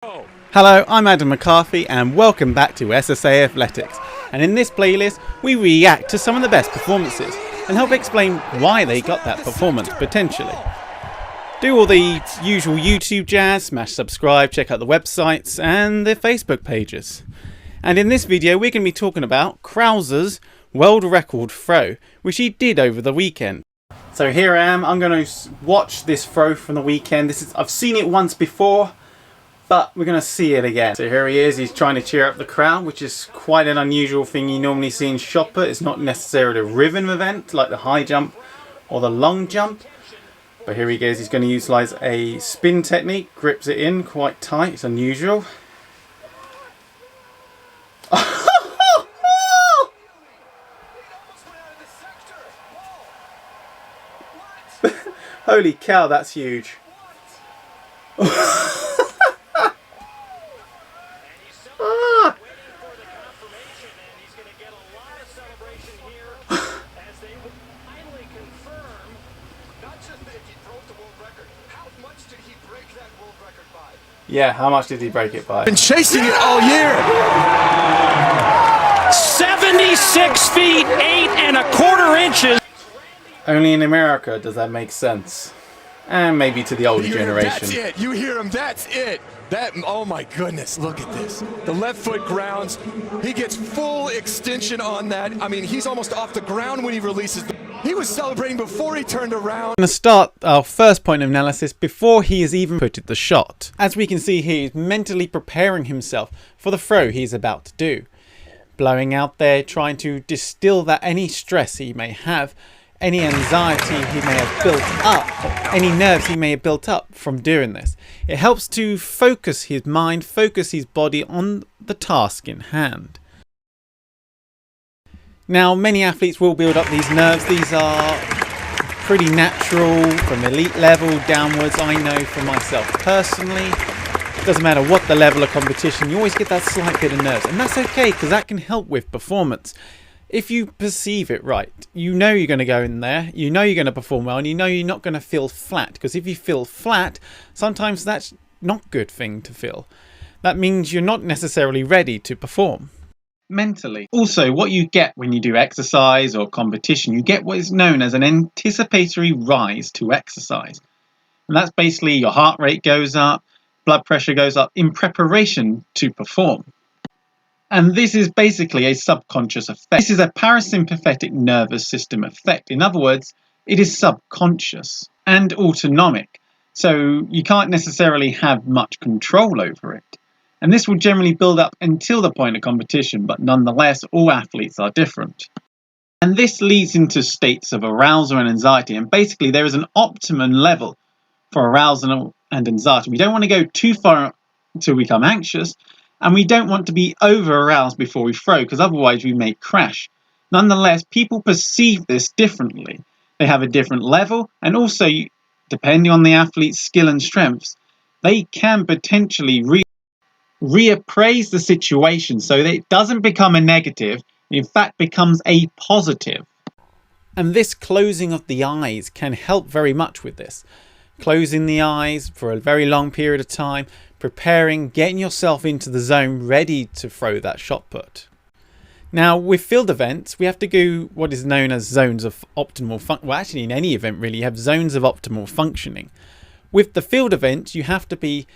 Hello, I'm Adam McCarthy and welcome back to SSA Athletics, and in this playlist we react to some of the best performances and help explain why they got that performance potentially. Do all the usual YouTube jazz, smash subscribe, check out the websites and the Facebook pages. And in this video we're going to be talking about Crouser's world record throw, which he did over the weekend. So here I am, I'm going to watch this throw from the weekend. I've seen it once before, but we're going to see it again. So here he is, he's trying to cheer up the crowd, which is quite an unusual thing you normally see in Shotput. It's not necessarily a rhythm event like the high jump or the long jump. But here he goes, he's going to utilise a spin technique, grips it in quite tight, it's unusual. Holy cow, that's huge. Yeah, how much did he break it by? Been chasing it all year. 76 feet 8¼ inches. Only in America does that make sense. And maybe to the older generation. That's it. You hear him. That's it. Oh my goodness. Look at this. The left foot grounds. He gets full extension on that. I mean, he's almost off the ground when he releases. He was celebrating before he turned around. We're going to start our first point of analysis before he has even put the shot. As we can see here, he's mentally preparing himself for the throw he's about to do. Blowing out there, trying to distill that any stress he may have, any anxiety he may have built up, any nerves he may have built up from doing this. It helps to focus his mind, focus his body on the task in hand. Now, many athletes will build up these nerves. These are pretty natural from elite level downwards. I know for myself personally, it doesn't matter what the level of competition, you always get that slight bit of nerves. And that's okay, because that can help with performance. If you perceive it right, you know you're going to go in there, you know you're going to perform well, and you know you're not going to feel flat. Because if you feel flat, sometimes that's not a good thing to feel. That means you're not necessarily ready to perform. Mentally. Also, what you get when you do exercise or competition, you get what is known as an anticipatory rise to exercise. And that's basically your heart rate goes up, blood pressure goes up in preparation to perform. And this is basically a subconscious effect. This is a parasympathetic nervous system effect. In other words, it is subconscious and autonomic. So you can't necessarily have much control over it. And this will generally build up until the point of competition, but nonetheless, all athletes are different. And this leads into states of arousal and anxiety. And basically, there is an optimum level for arousal and anxiety. We don't want to go too far until we become anxious, and we don't want to be over-aroused before we throw, because otherwise we may crash. Nonetheless, people perceive this differently. They have a different level, and also, depending on the athlete's skill and strengths, they can potentially reappraise the situation so that it doesn't become a negative, in fact becomes a positive. And this closing of the eyes can help very much with this. Closing the eyes for a very long period of time, preparing, getting yourself into the zone ready to throw that shot put. Now with field events we have to do what is known as zones of optimal function. Well, actually in any event really you have zones of optimal functioning. With the field events you have to be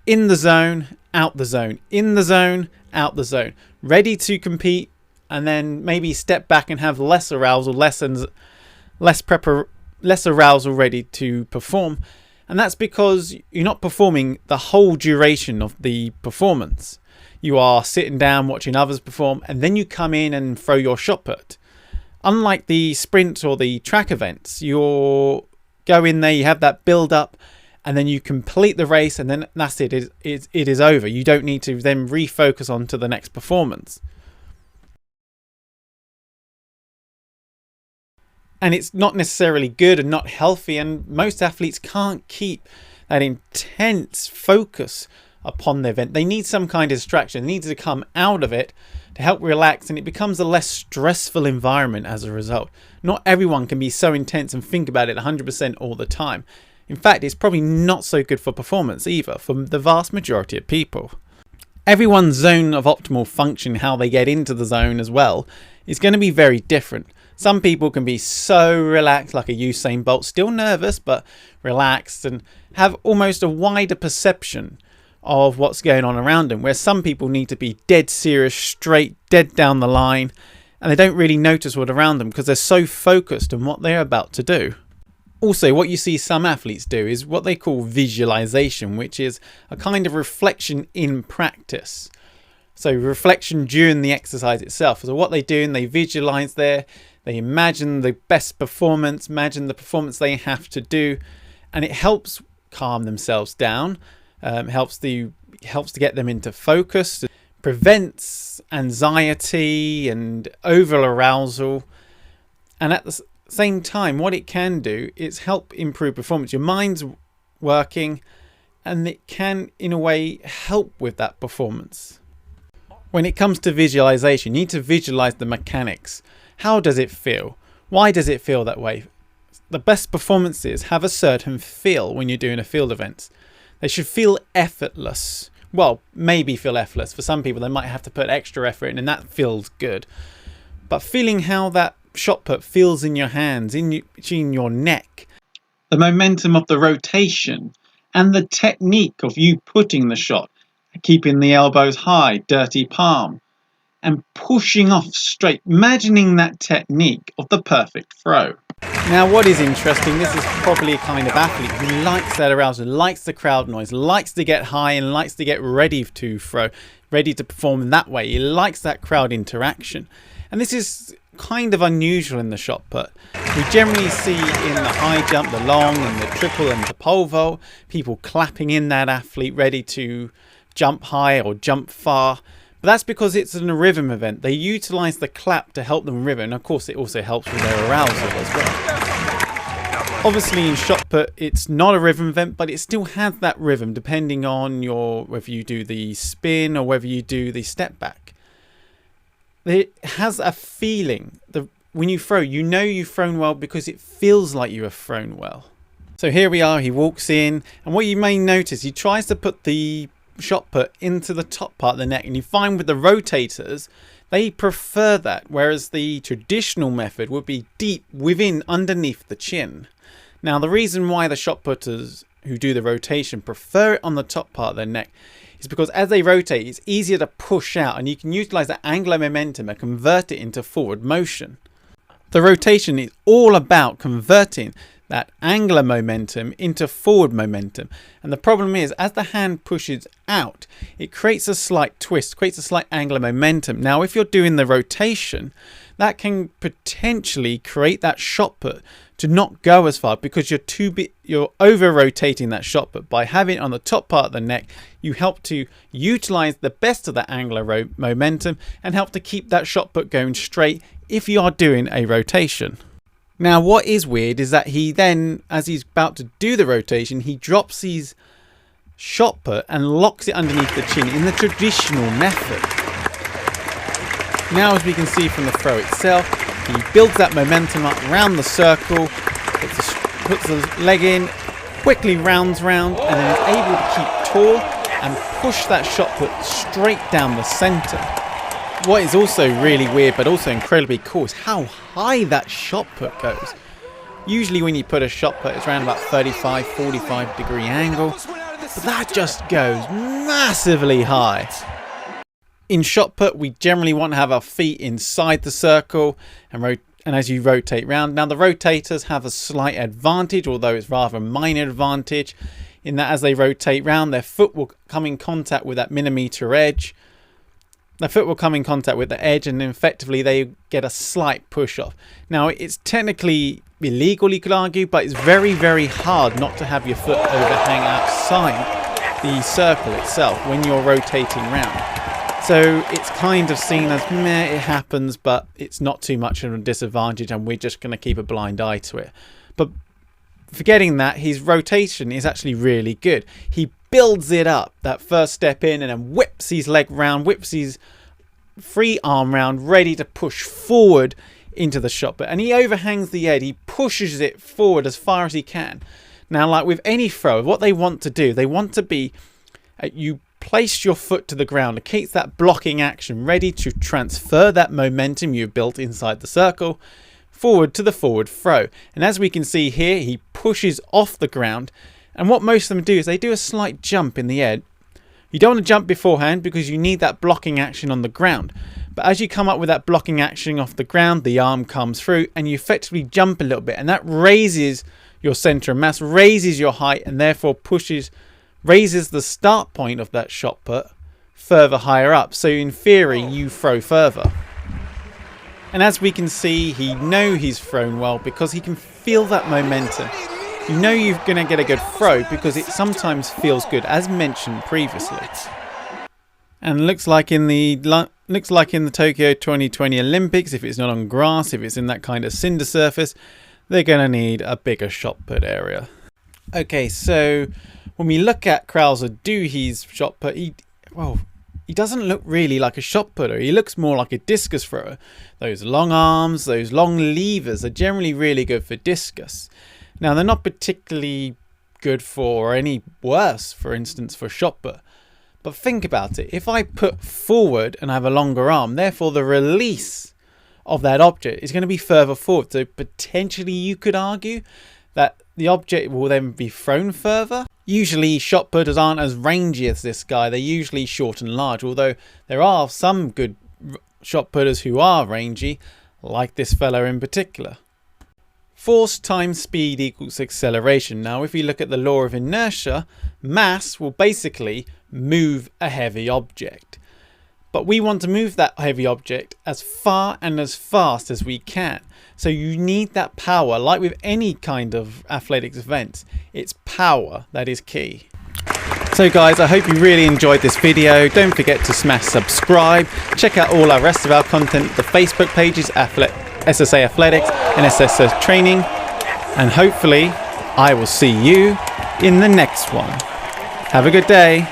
in the zone, out the zone, in the zone, out the zone, ready to compete, and then maybe step back and have less arousal, less arousal ready to perform. And that's because you're not performing the whole duration of the performance. You are sitting down watching others perform, and then you come in and throw your shot put. Unlike the sprint or the track events, you go in there, you have that build up, and then you complete the race, and then that's it. It is over. You don't need to then refocus on to the next performance. And it's not necessarily good and not healthy, and most athletes can't keep that intense focus upon the event. They need some kind of distraction. They need to come out of it to help relax, and it becomes a less stressful environment as a result. Not everyone can be so intense and think about it 100% all the time. In fact, it's probably not so good for performance either for the vast majority of people. Everyone's zone of optimal function, how they get into the zone as well, is going to be very different. Some people can be so relaxed, like a Usain Bolt, still nervous but relaxed, and have almost a wider perception of what's going on around them, where some people need to be dead serious, straight, dead down the line, and they don't really notice what's around them because they're so focused on what they're about to do. Also, what you see some athletes do is what they call visualization, which is a kind of reflection in practice. So reflection during the exercise itself. So what they do, and they visualize there, they imagine the best performance, imagine the performance they have to do, and it helps calm themselves down, helps to get them into focus, prevents anxiety and over arousal, and at the same time, what it can do is help improve performance. Your mind's working, and it can, in a way, help with that performance. When it comes to visualization, you need to visualize the mechanics. How does it feel? Why does it feel that way? The best performances have a certain feel when you're doing a field event. They should feel effortless. Well, maybe feel effortless. For some people, they might have to put extra effort in, and that feels good. But feeling how that shot put feels in your hands, between your neck, the momentum of the rotation, and the technique of you putting the shot, keeping the elbows high, dirty palm, and pushing off straight, imagining that technique of the perfect throw. Now, what is interesting, this is probably a kind of athlete who likes that arousal, likes the crowd noise, likes to get high and likes to get ready to throw, ready to perform in that way. He likes that crowd interaction. And this is kind of unusual in the shot put. We generally see in the high jump, the long and the triple and the pole vault, people clapping in that athlete ready to jump high or jump far. But that's because it's a rhythm event. They utilize the clap to help them rhythm, and of course it also helps with their arousal as well. Obviously in shot put it's not a rhythm event, but it still has that rhythm depending on whether you do the spin or whether you do the step back. It has a feeling. When you throw, you know you've thrown well because it feels like you have thrown well. So here we are, he walks in, and what you may notice, he tries to put the shot put into the top part of the neck, and you find with the rotators they prefer that, whereas the traditional method would be deep underneath the chin. Now the reason why the shot putters who do the rotation prefer it on the top part of their neck is because as they rotate it's easier to push out, and you can utilize that angular momentum and convert it into forward motion. The rotation is all about converting that angular momentum into forward momentum, and the problem is as the hand pushes out it creates a slight twist, creates a slight angular momentum. Now if you're doing the rotation, that can potentially create that shot put to not go as far because you're over rotating that shot put. By having it on the top part of the neck, you help to utilize the best of that angular momentum and help to keep that shot put going straight if you are doing a rotation. Now what is weird is that he then, as he's about to do the rotation, he drops his shot put and locks it underneath the chin in the traditional method. Now as we can see from the throw itself, he builds that momentum up around the circle, puts the leg in, quickly rounds round, and then is able to keep tall and push that shot put straight down the centre. What is also really weird but also incredibly cool is how high that shot put goes. Usually when you put a shot put it's around about 35-45 degree angle, but that just goes massively high. In shot put we generally want to have our feet inside the circle and as you rotate round. Now the rotators have a slight advantage, although it's rather a minor advantage, in that as they rotate round their foot will come in contact with that millimetre edge. Their foot will come in contact with the edge and effectively they get a slight push off. Now it's technically illegal, you could argue, but it's very, very hard not to have your foot overhang outside the circle itself when you're rotating round. So it's kind of seen as meh, it happens, but it's not too much of a disadvantage and we're just going to keep a blind eye to it. But forgetting that, his rotation is actually really good. He builds it up, that first step in, and then whips his leg round, whips his free arm round, ready to push forward into the shot put. And he overhangs the edge, he pushes it forward as far as he can. Now, like with any throw, what they want to do, they want to be, you place your foot to the ground. It keeps that blocking action ready to transfer that momentum you've built inside the circle forward to the forward throw. And as we can see here, he pushes off the ground. And what most of them do is they do a slight jump in the air. You don't want to jump beforehand because you need that blocking action on the ground. But as you come up with that blocking action off the ground, the arm comes through and you effectively jump a little bit. And that raises your center of mass, raises your height, and therefore raises the start point of that shot put further higher up. So in theory, you throw further. And as we can see, he's thrown well because he can feel that momentum. You know you're going to get a good throw because it sometimes feels good, as mentioned previously. And looks like in the Tokyo 2020 Olympics, if it's not on grass, if it's in that kind of cinder surface, they're going to need a bigger shot put area. Okay, so when we look at Crouser do his shot put, he doesn't look really like a shot putter. He looks more like a discus thrower. Those long arms, those long levers are generally really good for discus. Now, they're not particularly good for, or any worse, for instance, for shot put. But think about it. If I put forward and I have a longer arm, therefore the release of that object is going to be further forward. So potentially you could argue that the object will then be thrown further. Usually shot putters aren't as rangy as this guy. They're usually short and large, although there are some good shot putters who are rangy, like this fella in particular. Force times speed equals acceleration. Now, if you look at the law of inertia, mass will basically move a heavy object. But we want to move that heavy object as far and as fast as we can. So you need that power, like with any kind of athletics event. It's power that is key. So guys, I hope you really enjoyed this video. Don't forget to smash subscribe. Check out all our rest of our content, the Facebook pages, SSA Athletics and SSA Training. And hopefully I will see you in the next one. Have a good day.